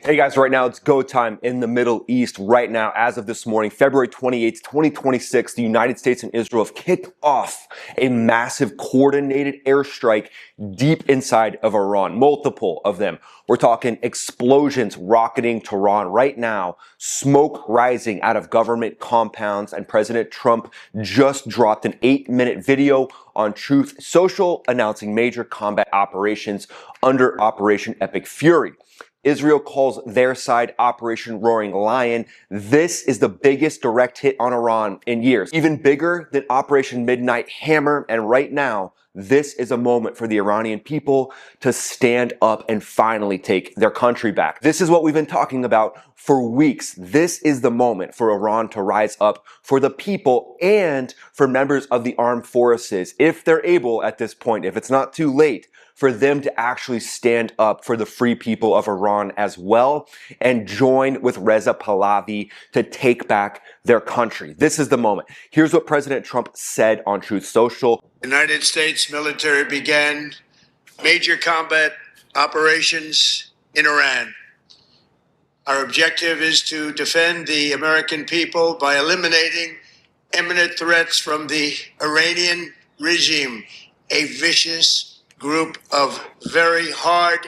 Hey guys, right now it's go time in the Middle East. Right now, as of this morning, February 28th, 2026, the United States and Israel have kicked off a massive coordinated airstrike deep inside of Iran. Multiple of them. We're talking explosions rocketing Tehran right now, smoke rising out of government compounds, and President Trump just dropped an 8-minute video on Truth Social announcing major combat operations under Operation Epic Fury. Israel calls their side Operation Roaring Lion. This is the biggest direct hit on Iran in years, even bigger than Operation Midnight Hammer. And right now, this is a moment for the Iranian people to stand up and finally take their country back. This is what we've been talking about for weeks. This is the moment for Iran to rise up for the people and for members of the armed forces, if they're able at this point, if it's not too late, for them to actually stand up for the free people of Iran as well and join with Reza Pahlavi to take back their country. This is the moment. Here's what President Trump said on Truth Social. The United States military began major combat operations in Iran. Our objective is to defend the American people by eliminating imminent threats from the Iranian regime, a vicious group of very hard,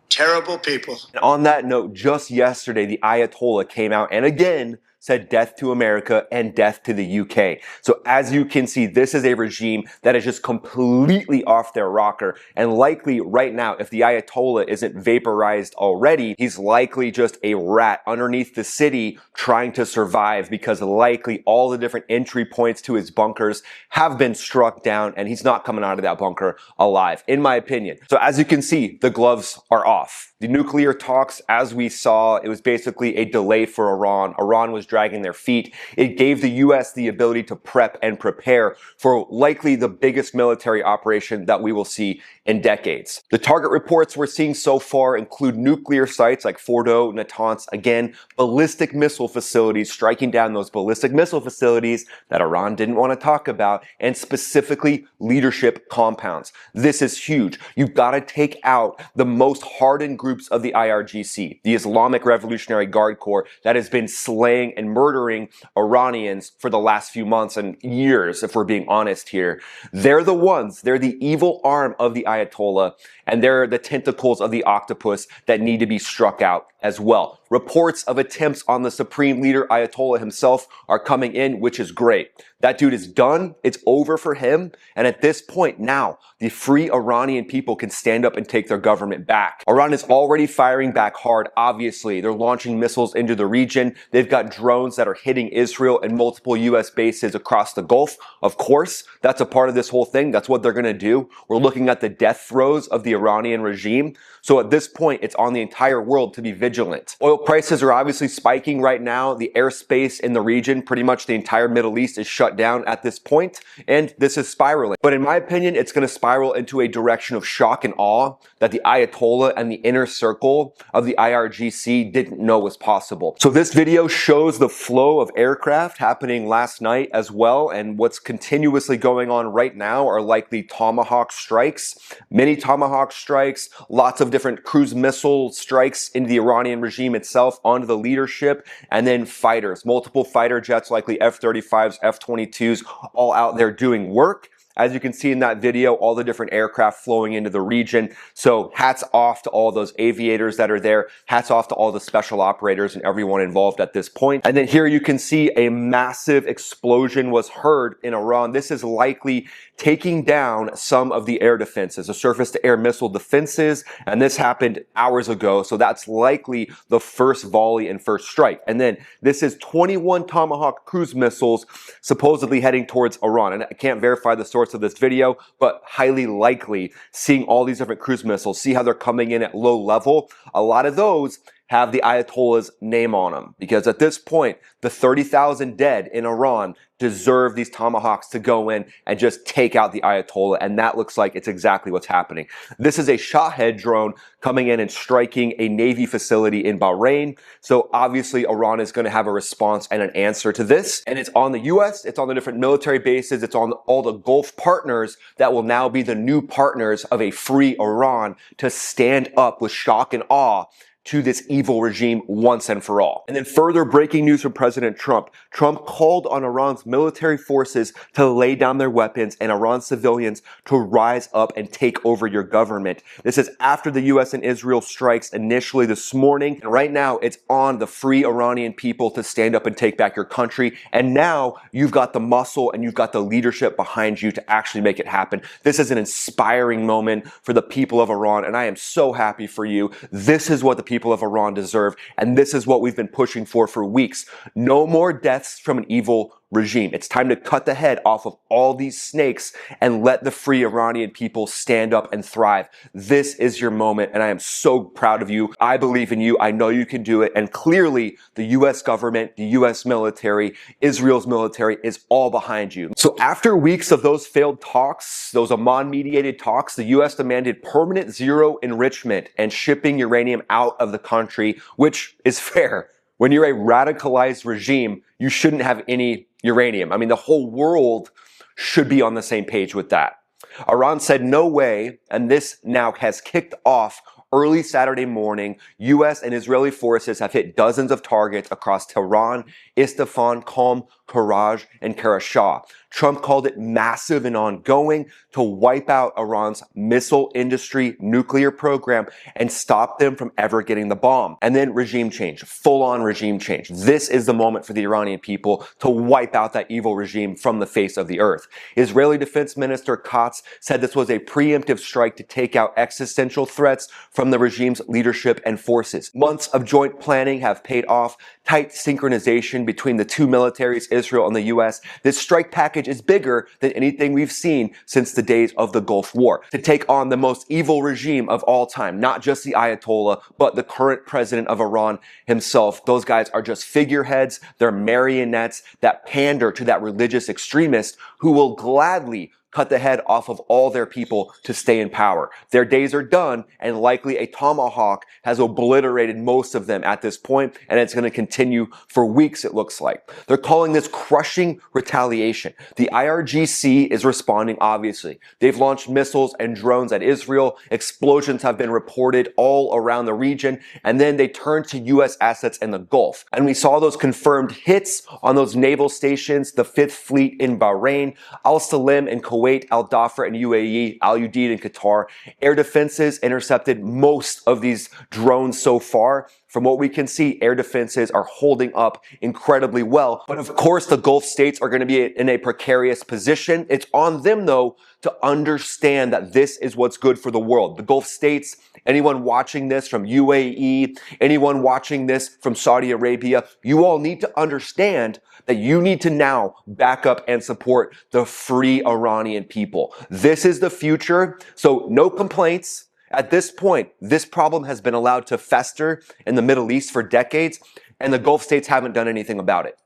terrible people. And on that note, just yesterday, the Ayatollah came out and again said death to America and death to the UK. So as you can see, this is a regime that is just completely off their rocker. And likely right now, if the Ayatollah isn't vaporized already, he's likely just a rat underneath the city trying to survive, because likely all the different entry points to his bunkers have been struck down and he's not coming out of that bunker alive, in my opinion. So as you can see, the gloves are off. The nuclear talks, as we saw, it was basically a delay for Iran. Iran was dragging their feet. It gave the US the ability to prep and prepare for likely the biggest military operation that we will see in decades. The target reports we're seeing so far include nuclear sites like Fordo, Natanz, again, ballistic missile facilities, striking down those ballistic missile facilities that Iran didn't want to talk about, and specifically leadership compounds. This is huge. You've got to take out the most hardened groups of the IRGC, the Islamic Revolutionary Guard Corps, that has been slaying and murdering Iranians for the last few months and years, if we're being honest here. They're the ones, they're the evil arm of the Ayatollah, and they're the tentacles of the octopus that need to be struck out as well. Reports of attempts on the supreme leader Ayatollah himself are coming in, which is great. That dude is done. It's over for him. And at this point now, the free Iranian people can stand up and take their government back. Iran is already firing back hard, obviously. They're launching missiles into the region. They've got drones that are hitting Israel and multiple US bases across the Gulf. Of course, that's a part of this whole thing. That's what they're going to do. We're looking at the death throes of the Iranian regime. So at this point, it's on the entire world to be vigilant. Oil prices are obviously spiking right now. The airspace in the region, pretty much the entire Middle East, is shut down at this point, and this is spiraling. But in my opinion, it's going to spiral into a direction of shock and awe that the Ayatollah and the inner circle of the IRGC didn't know was possible. So this video shows the flow of aircraft happening last night as well, and what's continuously going on right now are likely Tomahawk strikes, mini Tomahawk strikes, lots of different cruise missile strikes into the Iranian regime itself, onto the leadership, and then fighters, multiple fighter jets, likely F-35s, F-22s, all out there doing work. As you can see in that video, all the different aircraft flowing into the region. So hats off to all those aviators that are there. Hats off to all the special operators and everyone involved at this point. And then here you can see a massive explosion was heard in Iran. This is likely taking down some of the air defenses, the surface-to-air missile defenses. And this happened hours ago. So that's likely the first volley and first strike. And then this is 21 Tomahawk cruise missiles supposedly heading towards Iran. And I can't verify the source of this video, but highly likely, seeing all these different cruise missiles, see how they're coming in at low level. A lot of those have the Ayatollah's name on them, because at this point, the 30,000 dead in Iran deserve these Tomahawks to go in and just take out the Ayatollah, and that looks like it's exactly what's happening. This is a Shahed drone coming in and striking a Navy facility in Bahrain, so obviously Iran is going to have a response and an answer to this, and it's on the US, it's on the different military bases, it's on all the Gulf partners that will now be the new partners of a free Iran to stand up with shock and awe to this evil regime once and for all. And then further breaking news from President Trump. Trump called on Iran's military forces to lay down their weapons and Iran civilians to rise up and take over your government. This is after the US and Israel strikes initially this morning. And right now it's on the free Iranian people to stand up and take back your country. And now you've got the muscle and you've got the leadership behind you to actually make it happen. This is an inspiring moment for the people of Iran, and I am so happy for you. This is what the people of Iran deserve, and this is what we've been pushing for weeks. No more deaths from an evil regime. It's time to cut the head off of all these snakes and let the free Iranian people stand up and thrive. This is your moment, and I am so proud of you. I believe in you. I know you can do it. And clearly, the US government, the US military, Israel's military is all behind you. So after weeks of those failed talks, those Amman-mediated talks, the US demanded permanent zero enrichment and shipping uranium out of the country, which is fair. When you're a radicalized regime, you shouldn't have any uranium. I mean, the whole world should be on the same page with that. Iran said no way, and this now has kicked off. Early Saturday morning, US and Israeli forces have hit dozens of targets across Tehran, Isfahan, Qom, Kharg, and Karashah. Trump called it massive and ongoing to wipe out Iran's missile industry nuclear program and stop them from ever getting the bomb. And then regime change, full-on regime change. This is the moment for the Iranian people to wipe out that evil regime from the face of the earth. Israeli Defense Minister Katz said this was a preemptive strike to take out existential threats from the regime's leadership and forces. Months of joint planning have paid off. Tight synchronization between the two militaries, Israel and the US. This strike package is bigger than anything we've seen since the days of the Gulf War. To take on the most evil regime of all time, not just the Ayatollah, but the current president of Iran himself. Those guys are just figureheads. They're marionettes that pander to that religious extremist who will gladly cut the head off of all their people to stay in power. Their days are done, and likely a tomahawk has obliterated most of them at this point, and it's going to continue for weeks, it looks like. They're calling this crushing retaliation. The IRGC is responding, obviously. They've launched missiles and drones at Israel. Explosions have been reported all around the region, and then they turned to U.S. assets in the Gulf. And we saw those confirmed hits on those naval stations, the 5th Fleet in Bahrain, Al Salim in Kuwait, Al Dhafra in UAE, Al Udeid in Qatar. Air defenses intercepted most of these drones so far. From what we can see, air defenses are holding up incredibly well. But of course, the Gulf states are going to be in a precarious position. It's on them, though, to understand that this is what's good for the world. The Gulf states, anyone watching this from UAE, anyone watching this from Saudi Arabia, you all need to understand that you need to now back up and support the free Iranian people. This is the future, so no complaints. At this point, this problem has been allowed to fester in the Middle East for decades, and the Gulf states haven't done anything about it.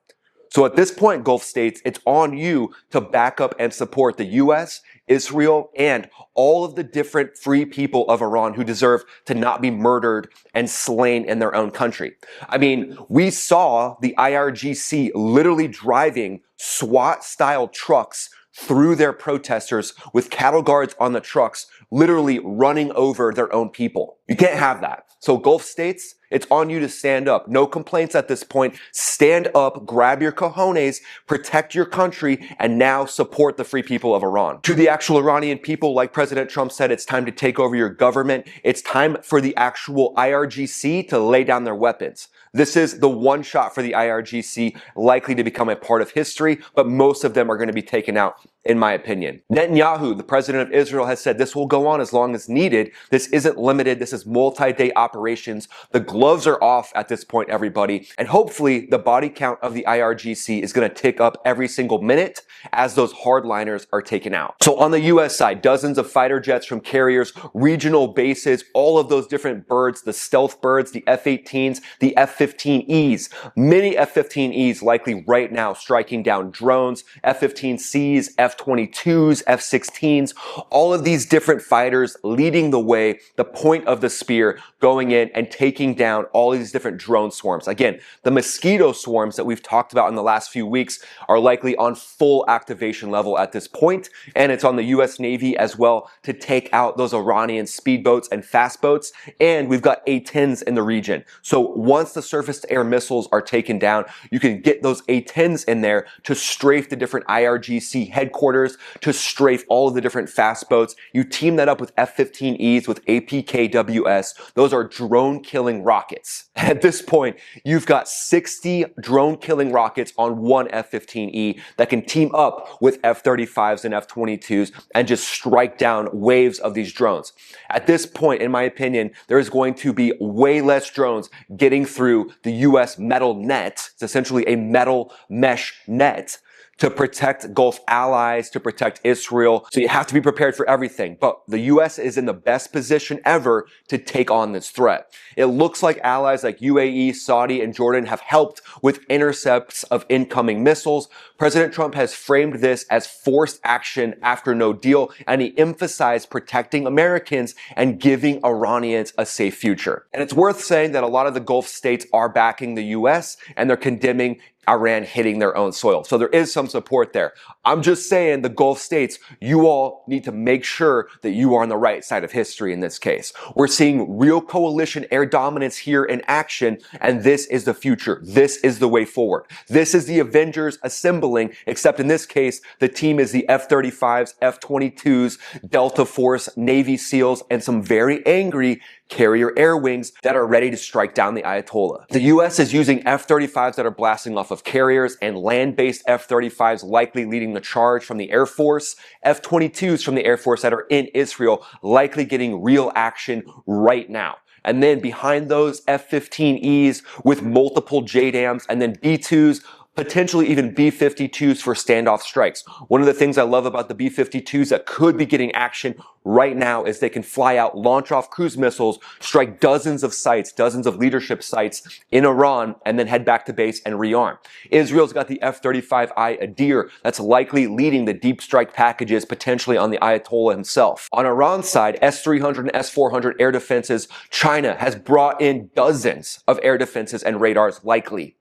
So at this point, Gulf states, it's on you to back up and support the US, Israel, and all of the different free people of Iran who deserve to not be murdered and slain in their own country. I mean, we saw the IRGC literally driving SWAT-style trucks through their protesters with cattle guards on the trucks, literally running over their own people. You can't have that. So Gulf states, it's on you to stand up. No complaints at this point. Stand up, grab your cojones, protect your country, and now support the free people of Iran. To the actual Iranian people, like President Trump said, it's time to take over your government. It's time for the actual IRGC to lay down their weapons. This is the one shot for the IRGC, likely to become a part of history, but most of them are going to be taken out, in my opinion. Netanyahu, the president of Israel, has said this will go on as long as needed. This isn't limited. This is multi-day operations. The gloves are off at this point, everybody. And hopefully the body count of the IRGC is going to tick up every single minute as those hardliners are taken out. So on the US side, dozens of fighter jets from carriers, regional bases, all of those different birds, the stealth birds, the F-18s, the F-15Es, many F-15Es likely right now striking down drones, F-15Cs, F-22s, F-16s, all of these different fighters leading the way, the point of the spear, going in and taking down down all these different drone swarms. Again, the mosquito swarms that we've talked about in the last few weeks are likely on full activation level at this point, and it's on the US Navy as well to take out those Iranian speedboats and fast boats, and we've got A-10s in the region. So once the surface-to-air missiles are taken down, you can get those A-10s in there to strafe the different IRGC headquarters, to strafe all of the different fast boats. You team that up with F-15Es with APKWS. Those are drone-killing rockets. At this point, you've got 60 drone-killing rockets on one F-15E that can team up with F-35s and F-22s and just strike down waves of these drones. At this point, in my opinion, there is going to be way less drones getting through the US metal net. It's essentially a metal mesh net to protect Gulf allies, to protect Israel. So you have to be prepared for everything. But the US is in the best position ever to take on this threat. It looks like allies like UAE, Saudi, and Jordan have helped with intercepts of incoming missiles. President Trump has framed this as forced action after no deal, and he emphasized protecting Americans and giving Iranians a safe future. And it's worth saying that a lot of the Gulf states are backing the US, and they're condemning Iran hitting their own soil. So there is some support there. I'm just saying, the Gulf states, you all need to make sure that you are on the right side of history in this case. We're seeing real coalition air dominance here in action, and this is the future. This is the way forward. This is the Avengers assembling, except in this case, the team is the F-35s, F-22s, Delta Force, Navy SEALs, and some very angry carrier air wings that are ready to strike down the Ayatollah. The US is using F-35s that are blasting off of carriers, and land-based F-35s likely leading the charge from the Air Force, F-22s from the Air Force that are in Israel likely getting real action right now. And then behind those, F-15Es with multiple JDAMs, and then B-2s, potentially even B-52s for standoff strikes. One of the things I love about the B-52s that could be getting action right now is they can fly out, launch off cruise missiles, strike dozens of sites, dozens of leadership sites in Iran, and then head back to base and rearm. Israel's got the F-35I Adir that's likely leading the deep strike packages potentially on the Ayatollah himself. On Iran's side, S-300 and S-400 air defenses, China has brought in dozens of air defenses and radars likely.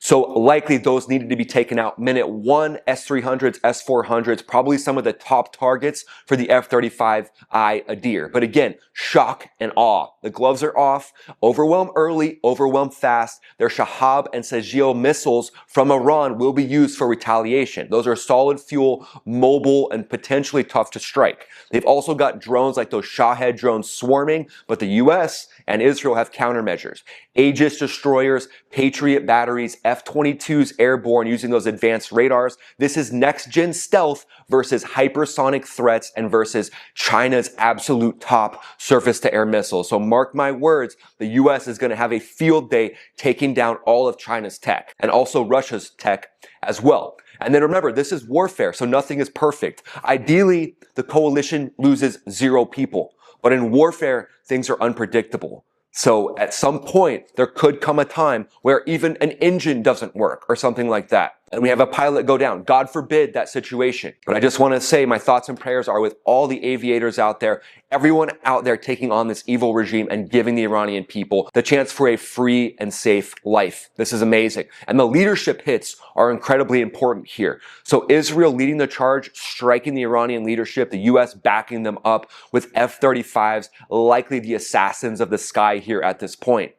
So likely those needed to be taken out. Minute one, S-300s, S-400s, probably some of the top targets for the F-35I Adir. But again, shock and awe. The gloves are off. Overwhelm early, overwhelm fast. Their Shahab and Sajil missiles from Iran will be used for retaliation. Those are solid fuel, mobile, and potentially tough to strike. They've also got drones like those Shahed drones swarming, but the US and Israel have countermeasures. Aegis destroyers, Patriot batteries, F-22s airborne using those advanced radars. This is next-gen stealth versus hypersonic threats and versus China's absolute top surface-to-air missiles. So mark my words, the US is going to have a field day taking down all of China's tech and also Russia's tech as well. And then remember, this is warfare, so nothing is perfect. Ideally, the coalition loses 0 people. But in warfare, things are unpredictable. So at some point, there could come a time where even an engine doesn't work or something like that, and we have a pilot go down. God forbid that situation. But I just want to say my thoughts and prayers are with all the aviators out there, everyone out there taking on this evil regime and giving the Iranian people the chance for a free and safe life. This is amazing. And the leadership hits are incredibly important here. So Israel leading the charge, striking the Iranian leadership, the US backing them up with F-35s, likely the assassins of the sky here at this point.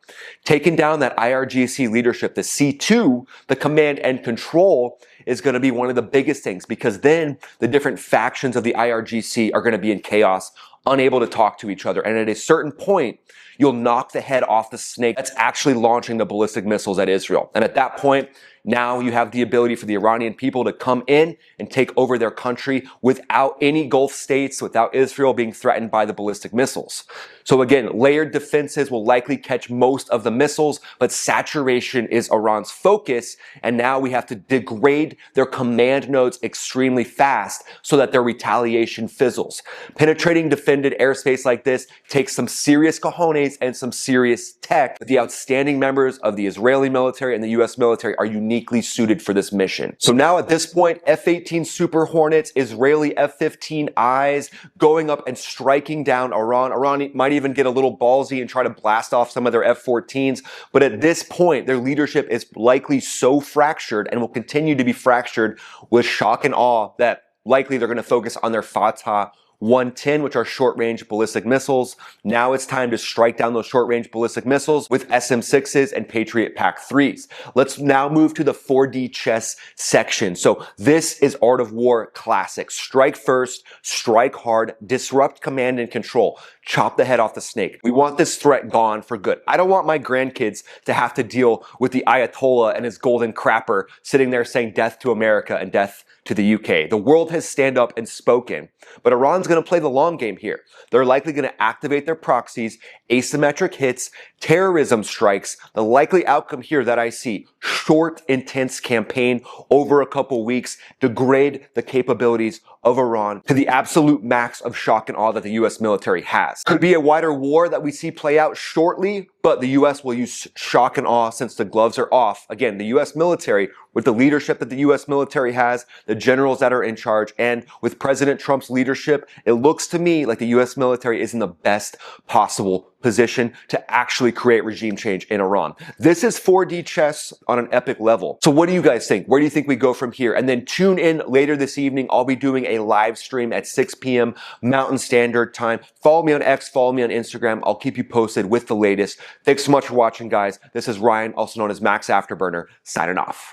Taking down that IRGC leadership, the C2, the command and control, is going to be one of the biggest things, because then the different factions of the IRGC are going to be in chaos, unable to talk to each other. And at a certain point, you'll knock the head off the snake that's actually launching the ballistic missiles at Israel. And at that point, now you have the ability for the Iranian people to come in and take over their country without any Gulf states, without Israel being threatened by the ballistic missiles. So again, layered defenses will likely catch most of the missiles, but saturation is Iran's focus. And now we have to degrade their command nodes extremely fast so that their retaliation fizzles. Penetrating defended airspace like this takes some serious cojones noise and some serious tech. But the outstanding members of the Israeli military and the US military are uniquely suited for this mission. So now at this point, F-18 Super Hornets, Israeli F-15Is going up and striking down Iran. Iran might even get a little ballsy and try to blast off some of their F-14s. But at this point, their leadership is likely so fractured and will continue to be fractured with shock and awe that likely they're going to focus on their Fatah 110, which are short-range ballistic missiles. Now it's time to strike down those short-range ballistic missiles with SM-6s and Patriot PAC-3s. Let's now move to the 4D chess section. So this is Art of War classic. Strike first, strike hard, disrupt command and control, chop the head off the snake. We want this threat gone for good. I don't want my grandkids to have to deal with the Ayatollah and his golden crapper sitting there saying death to America and death to the UK. The world has stand up and spoken, but Iran's going to play the long game here. They're likely going to activate their proxies, asymmetric hits, terrorism strikes. The likely outcome here that I see, short, intense campaign over a couple weeks, degrade the capabilities of Iran to the absolute max of shock and awe that the US military has. Could be a wider war that we see play out shortly, but the US will use shock and awe since the gloves are off. Again, the US military, with the leadership that the US military has, the generals that are in charge, and with President Trump's leadership, it looks to me like the US military is in the best possible position to actually create regime change in Iran. This is 4D chess on an epic level. So what do you guys think? Where do you think we go from here? And then tune in later this evening. I'll be doing a live stream at 6 p.m. Mountain Standard Time. Follow me on X, follow me on Instagram. I'll keep you posted with the latest. Thanks so much for watching, guys. This is Ryan, also known as Max Afterburner, signing off.